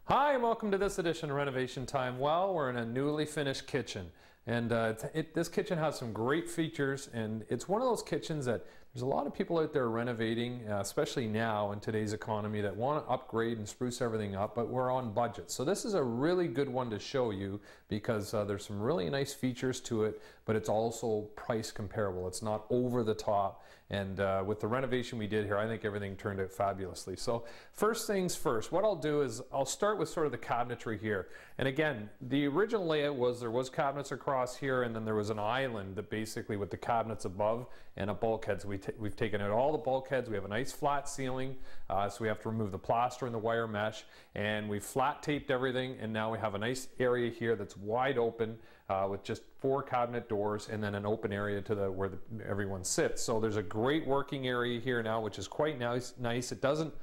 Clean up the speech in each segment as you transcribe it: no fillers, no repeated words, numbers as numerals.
Hi, and welcome to this edition of Renovation Time. Well, we're in a newly finished kitchen, and this kitchen has some great features, and it's one of those kitchens that there's a lot of people out there renovating, especially now in today's economy, that want to upgrade and spruce everything up, but we're on budget. So this is a really good one to show you because there's some really nice features to it, but it's also price comparable. It's not over the top, and with the renovation we did here, I think everything turned out fabulously. So first things first, what I'll do is I'll start with sort of the cabinetry here. And again, the original layout was there was cabinets across here, and then there was an island that basically with the cabinets above and a bulkhead. So we've taken out all the bulkheads. We have a nice flat ceiling, so we have to remove the plaster and the wire mesh, and we flat taped everything, and now we have a nice area here that's wide open with just 4 cabinet doors and then an open area to where everyone sits. So there's a great working area here now, which is quite nice. It doesn't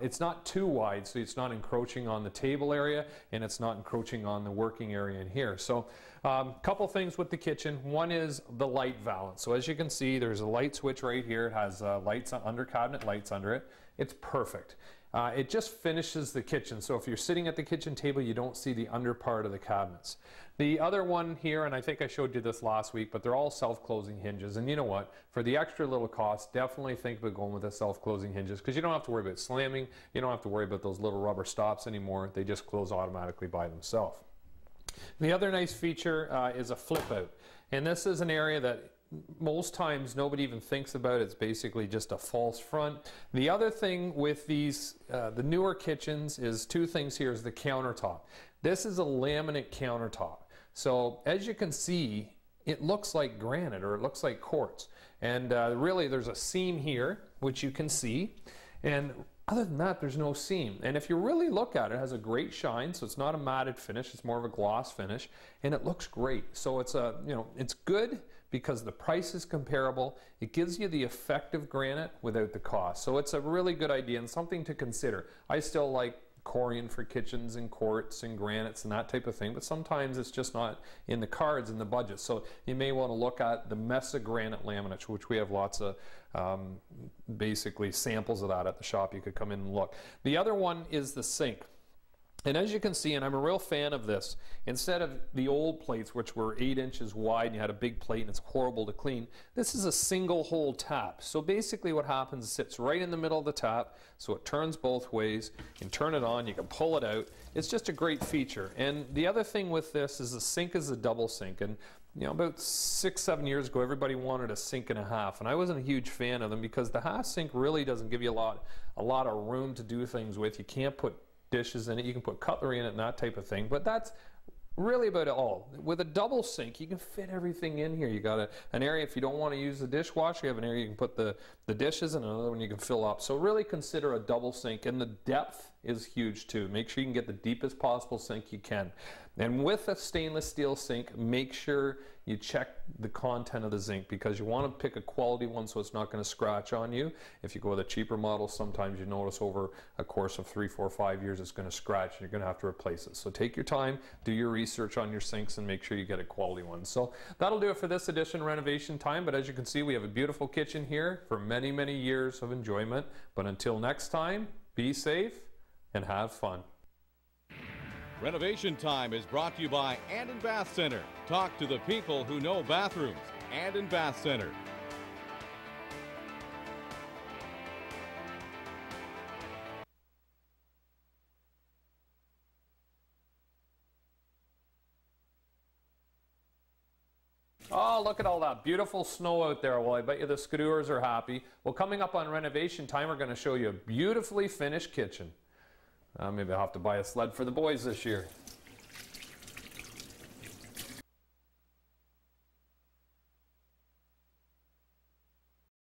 it's not too wide, so it's not encroaching on the table area, and it's not encroaching on the working area in here. So a couple things with the kitchen. One is the light valance. So as you can see, there's a light switch right here. It has lights under cabinet lights under it. It's perfect. It just finishes the kitchen, so if you're sitting at the kitchen table, you don't see the under part of the cabinets. The other one here, and I think I showed you this last week, but they're all self-closing hinges, and you know what? For the extra little cost, definitely think about going with the self-closing hinges, because you don't have to worry about slamming, you don't have to worry about those little rubber stops anymore. They just close automatically by themselves. The other nice feature is a flip out, and this is an area that most times nobody even thinks about. It's basically just a false front. The other thing with these, the newer kitchens, is 2 things here. Is the countertop. This is a laminate countertop. So as you can see, it looks like granite or it looks like quartz. And really there's a seam here, which you can see. And other than that, there's no seam. And if you really look at it, it has a great shine, so it's not a matted finish, it's more of a gloss finish, and it looks great. So it's it's good because the price is comparable. It gives you the effect of granite without the cost. So it's a really good idea and something to consider. I still like corian for kitchens and quartz and granites and that type of thing, but sometimes it's just not in the cards in the budget. So you may want to look at the Mesa granite laminates, which we have lots of basically samples of that at the shop. You could come in and look. The other one is the sink. And as you can see, and I'm a real fan of this, instead of the old plates which were 8 inches wide and you had a big plate and it's horrible to clean, this is a single hole tap. So basically what happens is it sits right in the middle of the tap, so it turns both ways. You can turn it on, you can pull it out. It's just a great feature. And the other thing with this is the sink is a double sink. And you know, about 6-7 years ago, everybody wanted a sink and a half, and I wasn't a huge fan of them because the half sink really doesn't give you a lot of room to do things with. You can't put dishes in it, you can put cutlery in it and that type of thing, but that's really about it all. With a double sink, you can fit everything in here. You got an area if you don't want to use the dishwasher, you have an area you can put the dishes in, and another one you can fill up. So really consider a double sink, and the depth is huge too. Make sure you can get the deepest possible sink you can. And with a stainless steel sink, make sure you check the content of the zinc, because you want to pick a quality one so it's not going to scratch on you. If you go with a cheaper model, sometimes you notice over a course of 3, 4, 5 years it's going to scratch and you're going to have to replace it. So take your time, do your research on your sinks, and make sure you get a quality one. So that'll do it for this edition of Renovation Time. But as you can see, we have a beautiful kitchen here for many, many years of enjoyment. But until next time, be safe and have fun. Renovation Time is brought to you by Anden Bath Center. Talk to the people who know bathrooms. Anden Bath Center. Oh, look at all that beautiful snow out there. Well, I bet you the skidoers are happy. Well, coming up on Renovation Time, we're going to show you a beautifully finished kitchen. Maybe I'll have to buy a sled for the boys this year.